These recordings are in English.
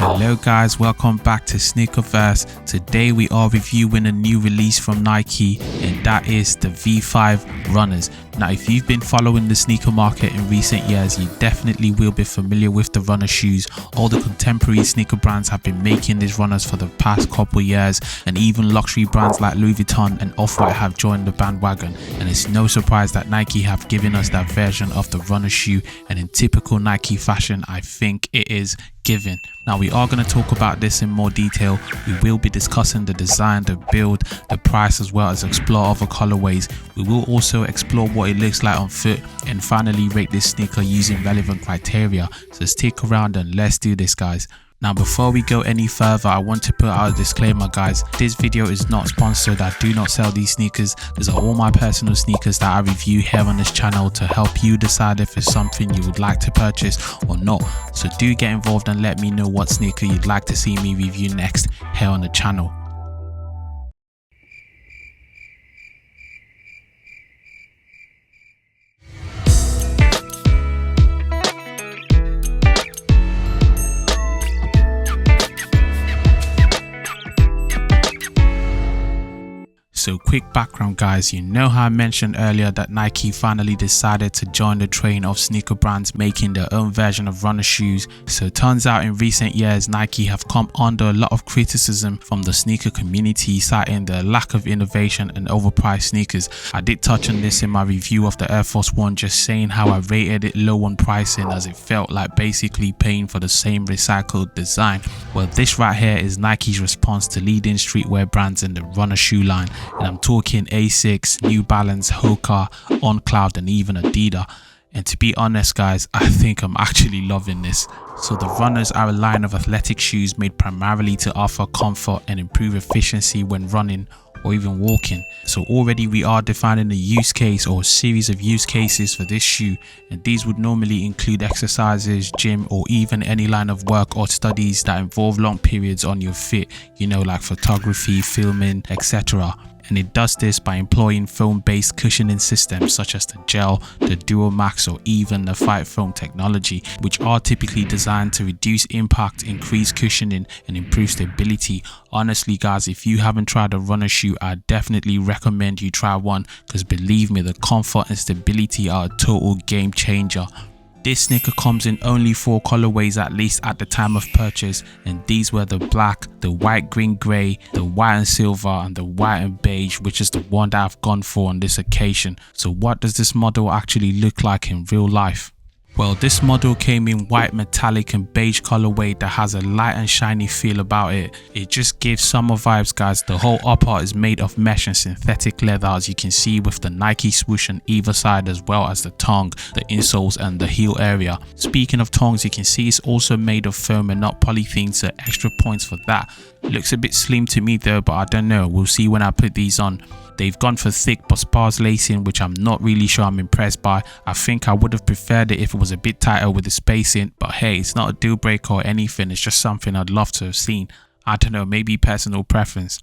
Hello guys, welcome back to SneakAverse. Today we are reviewing a new release from Nike, and that is the V5 runners. Now if you've been following the sneaker market in recent years, you definitely will be familiar with the runner shoes. All the contemporary sneaker brands have been making these runners for the past couple years, and even luxury brands like Louis Vuitton and Off-White have joined the bandwagon. And it's no surprise that Nike have given us that version of the runner shoe, and in typical Nike fashion, I think it is given. Now we are going to talk about this in more detail. We will be discussing the design, the build, the price, as well as explore other colorways. We will also explore what it looks like on foot and finally rate this sneaker using relevant criteria. So stick around and let's do this, guys. Now before we go any further, I want to put out a disclaimer, guys. This video is not sponsored. I do not sell these sneakers. These are all my personal sneakers that I review here on this channel to help you decide if it's something you would like to purchase or not. So do get involved and let me know what sneaker you'd like to see me review next here on the channel. So quick background, guys. You know how I mentioned earlier that Nike finally decided to join the train of sneaker brands making their own version of runner shoes. So it turns out in recent years Nike have come under a lot of criticism from the sneaker community, citing the lack of innovation and overpriced sneakers. I did touch on this in my review of the Air Force One, just saying how I rated it low on pricing as it felt like basically paying for the same recycled design. Well, this right here is Nike's response to leading streetwear brands in the runner shoe line. And I'm talking ASICS, New Balance, Hoka, On Cloud, and even Adidas. And to be honest, guys, I think I'm actually loving this. So the runners are a line of athletic shoes made primarily to offer comfort and improve efficiency when running or even walking. So already we are defining a use case or a series of use cases for this shoe, and these would normally include exercises, gym, or even any line of work or studies that involve long periods on your feet, you know, like photography, filming, etc. And it does this by employing foam-based cushioning systems such as the gel, the Duo Max, or even the Fight Foam technology, which are typically designed to reduce impact, increase cushioning, and improve stability. Honestly, guys, if you haven't tried a runner shoe, I definitely recommend you try one, because believe me, the comfort and stability are a total game changer. This sneaker comes in only 4 colorways, at least at the time of purchase, and these were the black, the white, green, grey, the white and silver, and the white and beige, which is the one that I've gone for on this occasion. So what does this model actually look like in real life? Well, this model came in white, metallic, and beige colorway that has a light and shiny feel about it. It just gives summer vibes, guys. The whole upper is made of mesh and synthetic leather, as you can see, with the Nike swoosh on either side, as well as the tongue, the insoles, and the heel area. Speaking of tongues, you can see it's also made of foam and not polythene, so extra points for that. It looks a bit slim to me though, but I don't know, we'll see when I put these on. They've gone for thick but sparse lacing, which I'm not really sure I'm impressed by. I think I would have preferred it if it was a bit tighter with the spacing, but hey, it's not a deal breaker or anything, it's just something I'd love to have seen. I don't know, maybe personal preference.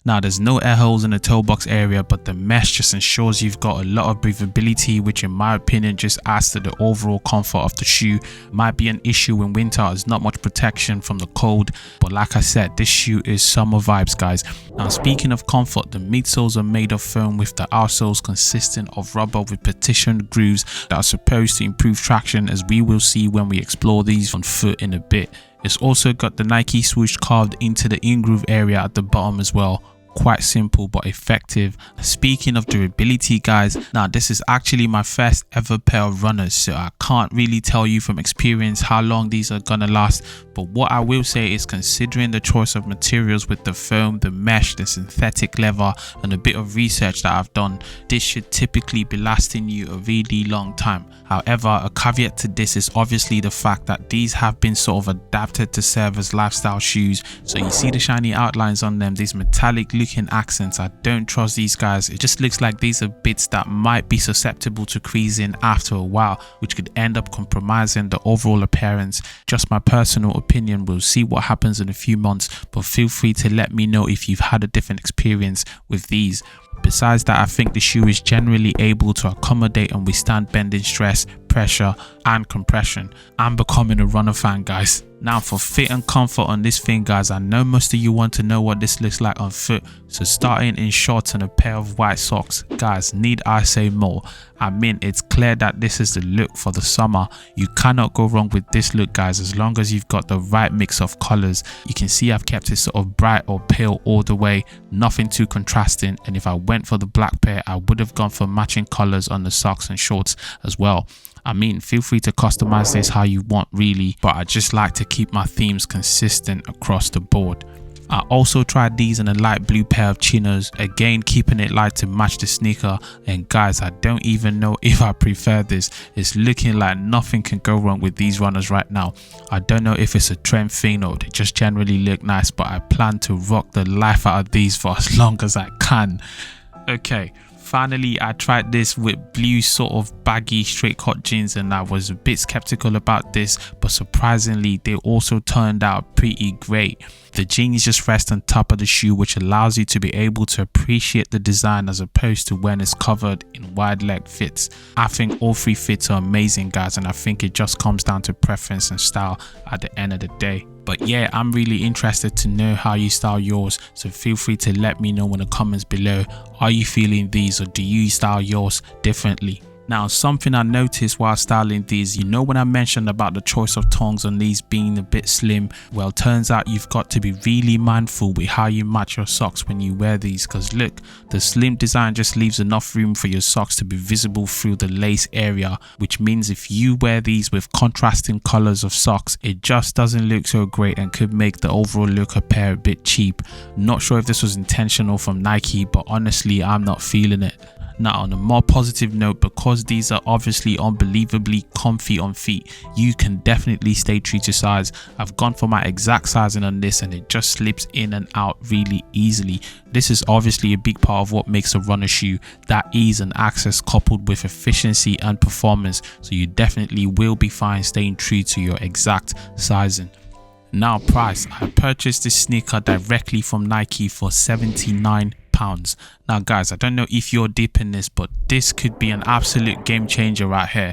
Now there's no air holes in the toe box area, but the mesh just ensures you've got a lot of breathability, which in my opinion just adds to the overall comfort of the shoe. Might be an issue in winter, there's not much protection from the cold, but like I said, this shoe is summer vibes, guys. Now speaking of comfort, the midsoles are made of foam, with the outsoles consisting of rubber with partitioned grooves that are supposed to improve traction, as we will see when we explore these on foot in a bit. It's also got the Nike swoosh carved into the in-groove area at the bottom as well. Quite simple but effective. Speaking of durability, guys, now this is actually my first ever pair of runners, so I can't really tell you from experience how long these are gonna last, but what I will say is, considering the choice of materials with the foam, the mesh, the synthetic leather, and a bit of research that I've done, this should typically be lasting you a really long time. However, a caveat to this is obviously the fact that these have been sort of adapted to serve as lifestyle shoes. So you see the shiny outlines on them, these metallic looking accents. I don't trust these, guys. It just looks like these are bits that might be susceptible to creasing after a while, which could end up compromising the overall appearance. Just my personal opinion, we'll see what happens in a few months, but feel free to let me know if you've had a different experience with these. Besides that, I think the shoe is generally able to accommodate and withstand bending stress pressure and compression. I'm becoming a runner fan, guys. Now for fit and comfort on this thing, guys, I know most of you want to know what this looks like on foot. So starting in shorts and a pair of white socks, guys, need I say more? I mean, it's clear that this is the look for the summer. You cannot go wrong with this look, guys, as long as you've got the right mix of colors. You can see I've kept it sort of bright or pale all the way, nothing too contrasting. And if I went for the black pair, I would have gone for matching colors on the socks and shorts as well. I mean, feel free to customize this how you want really, but I just like to keep my themes consistent across the board. I also tried these in a light blue pair of chinos, again keeping it light to match the sneaker, and guys, I don't even know if I prefer this. It's looking like nothing can go wrong with these runners right now. I don't know if it's a trend thing or they just generally look nice, but I plan to rock the life out of these for as long as I can. Okay. Finally, I tried this with blue sort of baggy straight cut jeans, and I was a bit skeptical about this, but surprisingly they also turned out pretty great. The jeans just rest on top of the shoe, which allows you to be able to appreciate the design as opposed to when it's covered in wide leg fits. I think all three fits are amazing, guys, and I think it just comes down to preference and style at the end of the day. But yeah, I'm really interested to know how you style yours, so feel free to let me know in the comments below. Are you feeling these, or do you style yours differently? Now, something I noticed while styling these, you know when I mentioned about the choice of tongues on these being a bit slim, well, turns out you've got to be really mindful with how you match your socks when you wear these, because look, the slim design just leaves enough room for your socks to be visible through the lace area, which means if you wear these with contrasting colors of socks, it just doesn't look so great and could make the overall look appear a bit cheap. Not sure if this was intentional from Nike, but honestly, I'm not feeling it. Now, on a more positive note, because these are obviously unbelievably comfy on feet, you can definitely stay true to size. I've gone for my exact sizing on this, and it just slips in and out really easily. This is obviously a big part of what makes a runner shoe, that ease and access coupled with efficiency and performance, so you definitely will be fine staying true to your exact sizing. Now, price. I purchased this sneaker directly from Nike for £79. Now guys, I don't know if you're deep in this, but this could be an absolute game changer right here.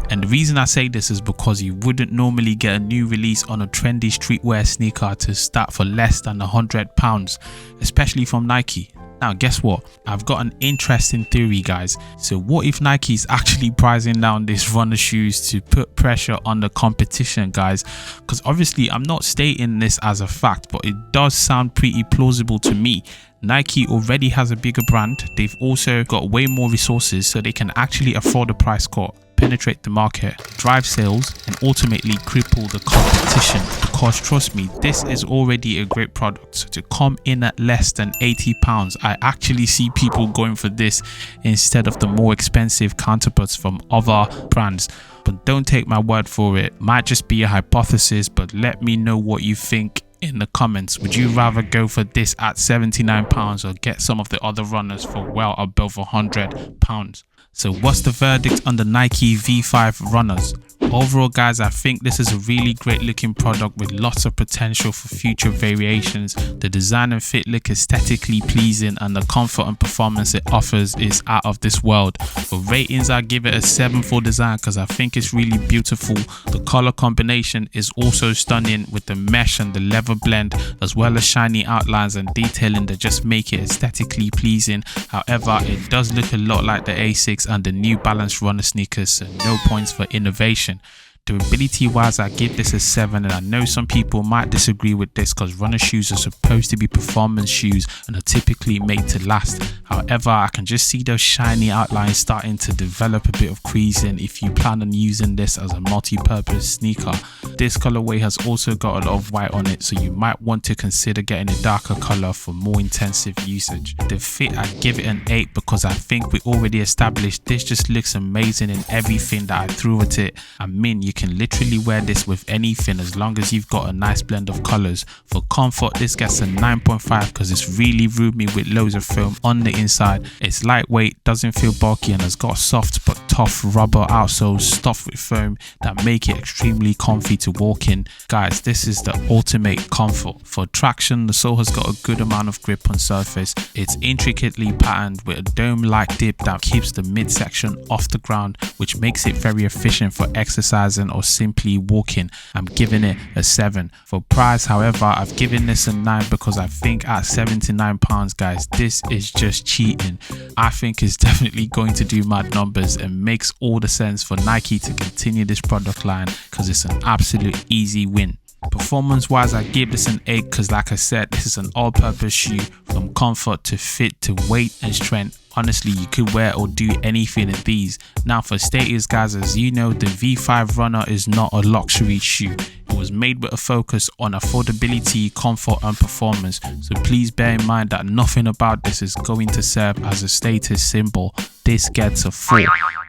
And the reason I say this is because you wouldn't normally get a new release on a trendy streetwear sneaker to start for less than £100, especially from Nike. Now guess what, I've got an interesting theory, guys. So what if Nike is actually pricing down these runner shoes to put pressure on the competition, guys? Because obviously I'm not stating this as a fact, but it does sound pretty plausible to me. Nike already has a bigger brand, they've also got way more resources, so they can actually afford a price cut, penetrate the market, drive sales, and ultimately cripple the competition. Because trust me, this is already a great product. So to come in at less than £80, I actually see people going for this instead of the more expensive counterparts from other brands. But don't take my word for it, might just be a hypothesis, but let me know what you think in the comments. Would you rather go for this at £79 or get some of the other runners for well above £100? So what's the verdict on the Nike V5 runners? Overall, guys, I think this is a really great looking product with lots of potential for future variations. The design and fit look aesthetically pleasing, and the comfort and performance it offers is out of this world. For ratings, I give it a 7 for design because I think it's really beautiful. The color combination is also stunning with the mesh and the leather blend, as well as shiny outlines and detailing that just make it aesthetically pleasing. However, it does look a lot like the ASICS and the New Balance runner sneakers, so no points for innovation. Durability wise, I give this a 7, and I know some people might disagree with this because runner shoes are supposed to be performance shoes and are typically made to last. However, I can just see those shiny outlines starting to develop a bit of creasing if you plan on using this as a multi-purpose sneaker. This colorway has also got a lot of white on it, so you might want to consider getting a darker color for more intensive usage. The fit, I give it an 8 because I think we already established this just looks amazing in everything that I threw at it. I mean, you can literally wear this with anything as long as you've got a nice blend of colors. For comfort, this gets a 9.5 because it's really roomy with loads of foam on the inside. It's lightweight, doesn't feel bulky, and has got soft but tough rubber outsoles stuffed with foam that make it extremely comfy to walk in. Guys, this is the ultimate comfort. For traction, the sole has got a good amount of grip on surface. It's intricately patterned with a dome-like dip that keeps the midsection off the ground, which makes it very efficient for exercising or simply walking. I'm giving it a 7. For price, however, I've given this a 9 because I think at £79, guys, this is just cheating. I think it's definitely going to do mad numbers and makes all the sense for Nike to continue this product line because it's an absolute easy win. Performance wise, I give this an 8 because like I said, this is an all-purpose shoe. From comfort to fit to weight and strength, honestly, you could wear or do anything in these. Now for status, guys, as you know, the V5 RNR is not a luxury shoe. It was made with a focus on affordability, comfort and performance, so please bear in mind that nothing about this is going to serve as a status symbol. This gets a 4.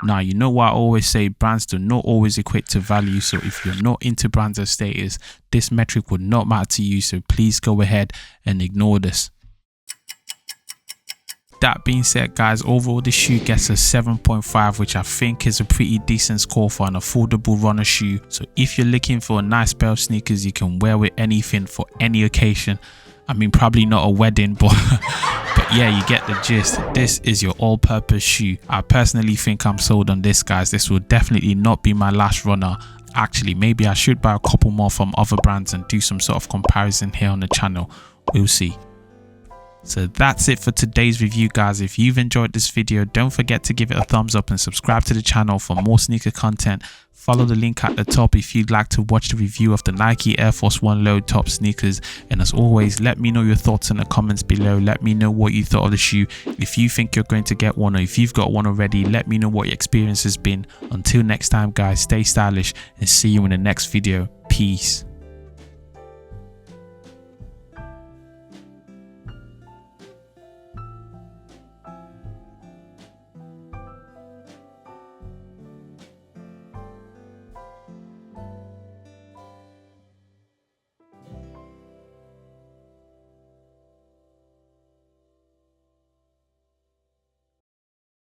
Now, you know what I always say, brands do not always equate to value, so if you're not into brands or status, this metric would not matter to you, so please go ahead and ignore this. That being said, guys, overall the shoe gets a 7.5, which I think is a pretty decent score for an affordable runner shoe. So if you're looking for a nice pair of sneakers you can wear with anything for any occasion, I mean probably not a wedding, but but yeah, you get the gist. This is your all-purpose shoe. I personally think I'm sold on this, guys. This will definitely not be my last runner. Actually, maybe I should buy a couple more from other brands and do some sort of comparison here on the channel. We'll see. So that's it for today's review, guys. If you've enjoyed this video, don't forget to give it a thumbs up and subscribe to the channel for more sneaker content. Follow the link at the top if you'd like to watch the review of the Nike Air Force 1 Low Top sneakers. And as always, let me know your thoughts in the comments below. Let me know what you thought of the shoe. If you think you're going to get one, or if you've got one already, let me know what your experience has been. Until next time, guys, stay stylish and see you in the next video. Peace.